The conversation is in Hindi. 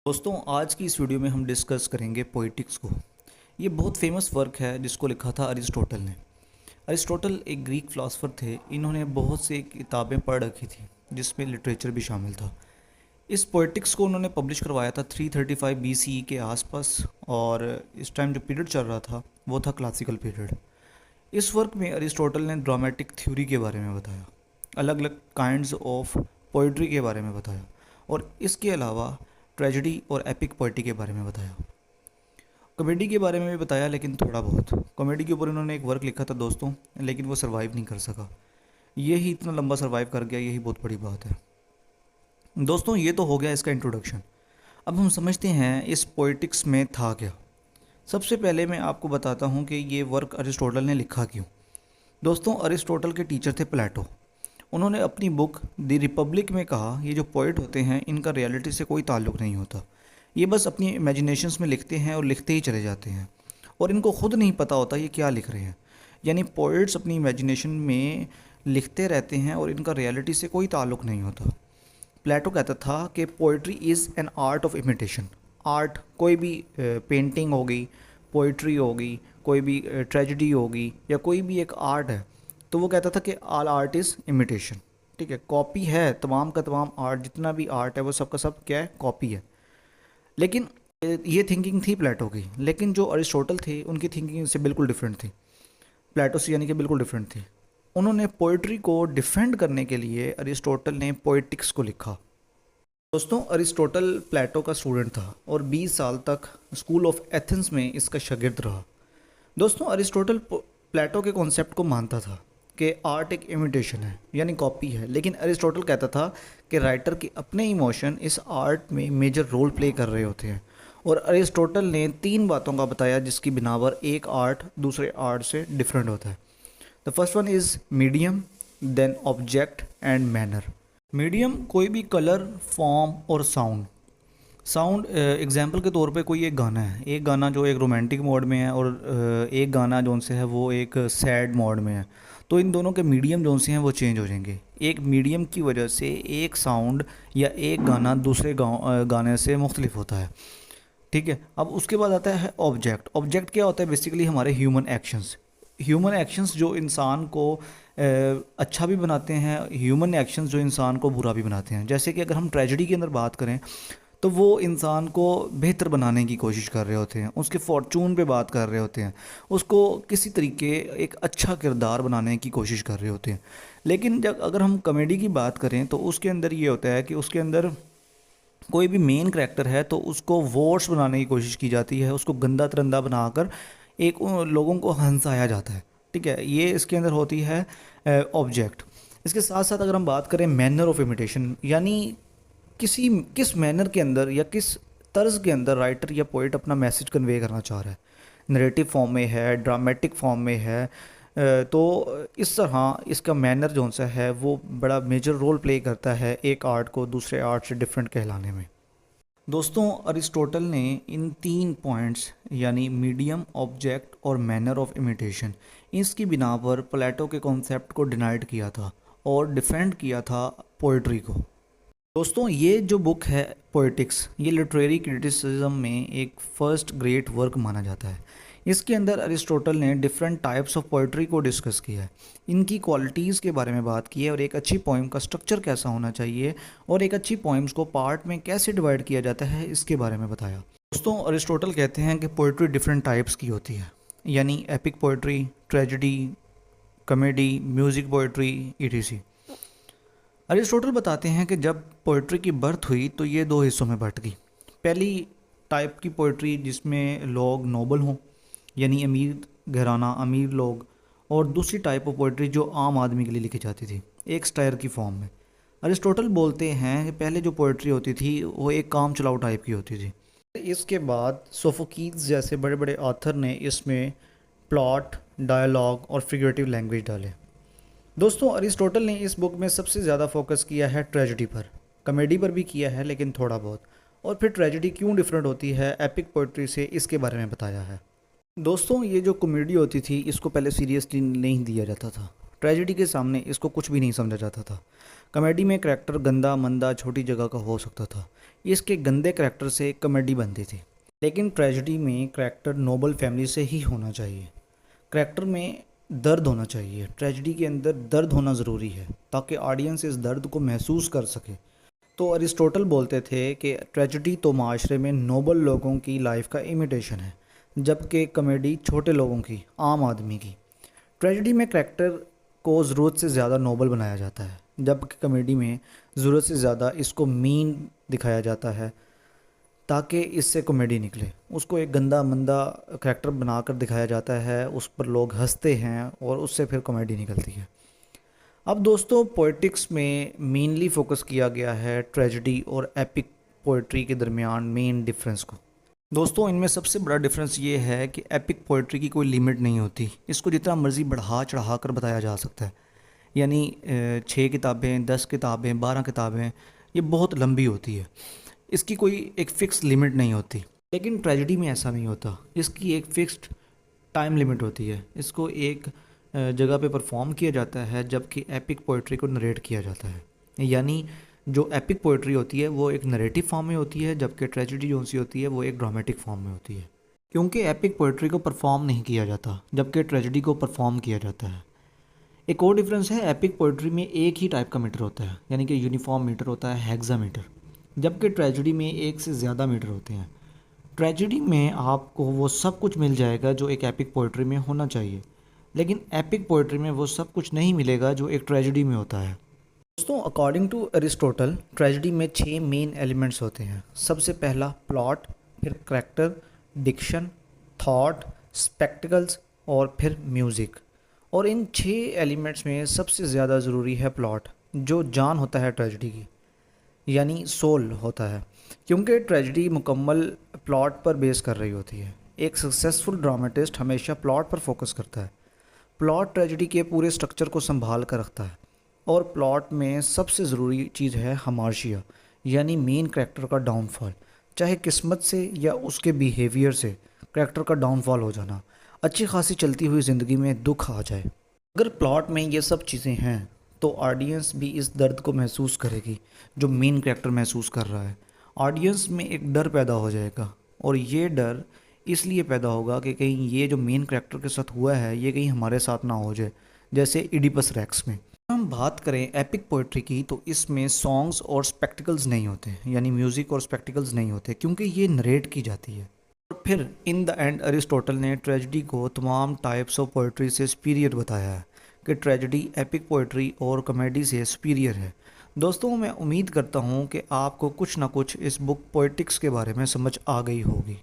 दोस्तों आज की इस वीडियो में हम डिस्कस करेंगे पोइटिक्स को। ये बहुत फेमस वर्क है जिसको लिखा था अरिस्टोटल ने। अरिस्टोटल एक ग्रीक फ़िलासफ़र थे। इन्होंने बहुत सी किताबें पढ़ रखी थी जिसमें लिटरेचर भी शामिल था। इस पोइटिक्स को उन्होंने पब्लिश करवाया था 335 BCE के आसपास, और इस टाइम जो पीरियड चल रहा था वो था क्लासिकल पीरियड। इस वर्क में अरिस्टोटल ने ड्रामेटिक थ्योरी के बारे में बताया, अलग अलग काइंड्स ऑफ पोइट्री के बारे में बताया, और इसके अलावा ट्रेजेडी और एपिक पोइट्री के बारे में बताया। कॉमेडी के बारे में भी बताया, लेकिन थोड़ा बहुत। कॉमेडी के ऊपर उन्होंने एक वर्क लिखा था दोस्तों, लेकिन वो सर्वाइव नहीं कर सका। ये ही इतना लंबा सर्वाइव कर गया, यही बहुत बड़ी बात है। दोस्तों ये तो हो गया इसका इंट्रोडक्शन। अब हम समझते हैं इस पोइटिक्स में था क्या। सबसे पहले मैं आपको बताता हूँ कि ये वर्क अरिस्टोटल ने लिखा क्यों। दोस्तों अरिस्टोटल के टीचर थे प्लेटो। उन्होंने अपनी बुक द रिपब्लिक में कहा, ये जो पोइट होते हैं इनका रियलिटी से कोई ताल्लुक़ नहीं होता, ये बस अपनी इमेजिनेशंस में लिखते हैं और लिखते ही चले जाते हैं, और इनको खुद नहीं पता होता ये क्या लिख रहे हैं। यानी पोइट्स अपनी इमेजिनेशन में लिखते रहते हैं और इनका रियलिटी से कोई ताल्लुक़ नहीं होता। प्लेटो कहता था कि poetry is an art of imitation. Art कोई भी पेंटिंग हो गई, पोइट्री हो गई, कोई भी ट्रेजिडी होगी, या कोई भी एक आर्ट है, तो वो कहता था कि ऑल आर्ट इज़ इमिटेशन। ठीक है, कॉपी है तमाम का तमाम आर्ट, जितना भी आर्ट है वो सब का सब क्या है, कॉपी है। लेकिन ये थिंकिंग थी प्लेटो की, लेकिन जो अरिस्टोटल थे उनकी थिंकिंग इससे बिल्कुल डिफरेंट थी। प्लेटो से यानी कि बिल्कुल डिफरेंट थी। उन्होंने पोइट्री को डिफेंड करने के लिए अरिस्टोटल ने पोइटिक्स को लिखा। दोस्तों अरिस्टोटल प्लेटो का स्टूडेंट था और 20 साल तक स्कूल ऑफ एथेंस में इसका शागिर्द रहा। दोस्तों अरिस्टोटल प्लेटो के कॉन्सेप्ट को मानता था कि आर्ट एक इमिटेशन है, यानी कॉपी है, लेकिन अरिस्टोटल कहता था कि राइटर के अपने इमोशन इस आर्ट में मेजर रोल प्ले कर रहे होते हैं। और अरिस्टोटल ने 3 बातों का बताया जिसकी बिना पर एक आर्ट दूसरे आर्ट से डिफरेंट होता है। The first one is medium, then object and manner. Medium कोई भी कलर, फॉर्म और साउंड एग्जाम्पल के तौर पे कोई एक गाना है, एक गाना जो एक रोमांटिक मोड में है और एक गाना जो उनसे है वो एक सैड मोड में है, तो इन दोनों के मीडियम जो से हैं वो चेंज हो जाएंगे। एक मीडियम की वजह से एक साउंड या एक गाना दूसरे गाने से मुख्तलिफ होता है। ठीक है, अब उसके बाद आता है ऑब्जेक्ट। ऑब्जेक्ट क्या होता है, बेसिकली हमारे ह्यूमन एक्शंस जो इंसान को अच्छा भी बनाते हैं, ह्यूमन एक्शंस जो इंसान को बुरा भी बनाते हैं। जैसे कि अगर हम ट्रेजेडी के अंदर बात करें तो वो इंसान को बेहतर बनाने की कोशिश कर रहे होते हैं, उसके फॉर्चून पे बात कर रहे होते हैं, उसको किसी तरीके एक अच्छा किरदार बनाने की कोशिश कर रहे होते हैं। लेकिन जब अगर हम कॉमेडी की बात करें तो उसके अंदर ये होता है कि उसके अंदर कोई भी मेन करैक्टर है तो उसको वोट्स बनाने की कोशिश की जाती है, उसको गंदा तरंदा बनाकर एक लोगों को हंसाया जाता है। ठीक है, ये इसके अंदर होती है ऑब्जेक्ट। इसके साथ साथ अगर हम बात करें मैनर ऑफ इमिटेशन, यानी किस मैनर के अंदर या किस तर्ज के अंदर राइटर या पोइट अपना मैसेज कन्वे करना चाह रहा है, नरेटिव फॉर्म में है, ड्रामेटिक फॉर्म में है, तो इस तरह इसका मैनर जो सा है वो बड़ा मेजर रोल प्ले करता है एक आर्ट को दूसरे आर्ट से डिफरेंट कहलाने में। दोस्तों अरिस्टोटल ने इन 3 पॉइंट्स यानी मीडियम, ऑब्जेक्ट और मैनर ऑफ इमिटेशन, इसकी बिना पर प्लेटो के कॉन्सेप्ट को डिनाइड किया था और डिफेंड किया था पोइट्री को। दोस्तों ये जो बुक है पोइटिक्स, ये लिटरेरी क्रिटिसिज्म में एक फर्स्ट ग्रेट वर्क माना जाता है। इसके अंदर अरिस्टोटल ने डिफरेंट टाइप्स ऑफ पोइट्री को डिस्कस किया है, इनकी क्वालिटीज़ के बारे में बात की है, और एक अच्छी पोइम का स्ट्रक्चर कैसा होना चाहिए और एक अच्छी पोइम्स को पार्ट में कैसे डिवाइड किया जाता है इसके बारे में बताया। दोस्तों अरिस्टोटल कहते हैं कि पोइट्री डिफरेंट टाइप्स की होती है, यानी epic poetry, tragedy, comedy, music poetry, etc। Aristotle बताते हैं कि जब पोइट्री की बर्थ हुई तो ये 2 हिस्सों में बट गई। पहली टाइप की पोइट्री जिसमें लोग नोबल हों, यानी अमीर घराना, अमीर लोग, और दूसरी टाइप ऑफ पोइट्री जो आम आदमी के लिए लिखी जाती थी एक स्टायर की फॉर्म में। अरिस्टोटल बोलते हैं कि पहले जो पोइट्री होती थी वो एक काम चलाऊ टाइप की होती थी। इसके बाद सोफोक्लीज जैसे बड़े बड़े ऑथर ने इसमें प्लॉट, डायलॉग और फिगरेटिव लैंग्वेज डाले। दोस्तों अरिस्टोटल ने इस बुक में सबसे ज़्यादा फोकस किया है ट्रेजिडी पर, कॉमेडी पर भी किया है लेकिन थोड़ा बहुत, और फिर ट्रेजिडी क्यों डिफरेंट होती है एपिक पोइट्री से इसके बारे में बताया है। दोस्तों ये जो कॉमेडी होती थी इसको पहले सीरियसली नहीं दिया जाता था, ट्रेजिडी के सामने इसको कुछ भी नहीं समझा जाता था। कॉमेडी में करैक्टर गंदा मंदा छोटी जगह का हो सकता था, इसके गंदे करैक्टर से कॉमेडी बनती थी। लेकिन ट्रेजेडी में करैक्टर नोबल फैमिली से ही होना चाहिए। करैक्टर में दर्द होना चाहिए। ट्रेजेडी के अंदर दर्द होना ज़रूरी है ताकि ऑडियंस इस दर्द को महसूस कर सके। तो अरिस्टोटल बोलते थे कि ट्रेजेडी तो माशरे में नोबल लोगों की लाइफ का इमिटेशन है, जबकि कॉमेडी छोटे लोगों की, आम आदमी की। ट्रेजेडी में करैक्टर को ज़रूरत से ज़्यादा नोबल बनाया जाता है, जबकि कॉमेडी में ज़रूरत से ज़्यादा इसको मीन दिखाया जाता है ताकि इससे कॉमेडी निकले। उसको एक गंदा मंदा करैक्टर बनाकर दिखाया जाता है, उस पर लोग हंसते हैं और उससे फिर कॉमेडी निकलती है। अब दोस्तों, पोएटिक्स में मेनली फोकस किया गया है ट्रेजेडी और एपिक पोइट्री के दरमियान मेन डिफरेंस को। दोस्तों, इनमें सबसे बड़ा डिफरेंस ये है कि एपिक पोइट्री की कोई लिमिट नहीं होती। इसको जितना मर्ज़ी बढ़ा चढ़ा कर बताया जा सकता है। यानी 6 किताबें, 10 किताबें, 12 किताबें, ये बहुत लंबी होती है। इसकी कोई एक फ़िक्स लिमिट नहीं होती। लेकिन ट्रेजेडी में ऐसा नहीं होता। इसकी एक फ़िक्स्ड टाइम लिमिट होती है। इसको एक जगह पे परफॉर्म किया जाता है, जबकि एपिक पोइट्री को नरेट किया जाता है। यानी जो एपिक पोइट्री होती है वो एक नरेटिव फॉर्म में होती है, जबकि ट्रेजेडी जो सी होती है वो एक ड्रामेटिक फॉर्म में होती है। क्योंकि एपिक पोइट्री को परफॉर्म नहीं किया जाता, जबकि ट्रेजेडी को परफॉर्म किया जाता है। एक और डिफरेंस है, एपिक पोइट्री में एक ही टाइप का मीटर होता है, यानी कि यूनिफॉर्म मीटर होता है, हेक्सामीटर, जबकि ट्रेजेडी में एक से ज़्यादा मीटर होते हैं। ट्रेजेडी में आपको वो सब कुछ मिल जाएगा जो एक एपिक पोइट्री में होना चाहिए, लेकिन एपिक पोइट्री में वो सब कुछ नहीं मिलेगा जो एक ट्रेजेडी में होता है। दोस्तों, अकॉर्डिंग टू अरिस्टोटल, ट्रेजेडी में 6 मेन एलिमेंट्स होते हैं। सबसे पहला प्लॉट, फिर करैक्टर, डिक्शन, थॉट, स्पेक्टिकल्स और फिर म्यूज़िक। और इन 6 एलिमेंट्स में सबसे ज़्यादा ज़रूरी है प्लॉट, जो जान होता है ट्रेजेडी की, यानी सोल होता है। क्योंकि ट्रेजेडी मुकम्मल प्लॉट पर बेस कर रही होती है। एक सक्सेसफुल ड्रामेटिस्ट हमेशा प्लॉट पर फोकस करता है। प्लॉट ट्रेजेडी के पूरे स्ट्रक्चर को संभाल कर रखता है। और प्लॉट में सबसे ज़रूरी चीज़ है हमार्शिया, यानी मेन करैक्टर का डाउनफॉल। चाहे किस्मत से या उसके बिहेवियर से करैक्टर का डाउनफॉल हो जाना, अच्छी खासी चलती हुई ज़िंदगी में दुख आ जाए। अगर प्लॉट में ये सब चीज़ें हैं तो ऑडियंस भी इस दर्द को महसूस करेगी जो मेन करैक्टर महसूस कर रहा है। ऑडियंस में एक डर पैदा हो जाएगा, और ये डर इसलिए पैदा होगा कि कहीं ये जो मेन करैक्टर के साथ हुआ है ये कहीं हमारे साथ ना हो जाए, जैसे इडिपस रेक्स में। हम बात करें एपिक पोइट्री की, तो इसमें सॉन्ग्स और स्पेक्टिकल्स नहीं होते, यानी म्यूज़िक और स्पेक्टिकल्स नहीं होते, क्योंकि ये नरेट की जाती है। और फिर इन द एंड अरिस्टोटल ने ट्रेजेडी को तमाम टाइप्स ऑफ पोइट्री से सुपीरियर बताया है कि ट्रेजेडी एपिक पोइट्री और कॉमेडी से सुपीरियर है। दोस्तों, मैं उम्मीद करता हूँ कि आपको कुछ ना कुछ इस बुक पोइटिक्स के बारे में समझ आ गई होगी।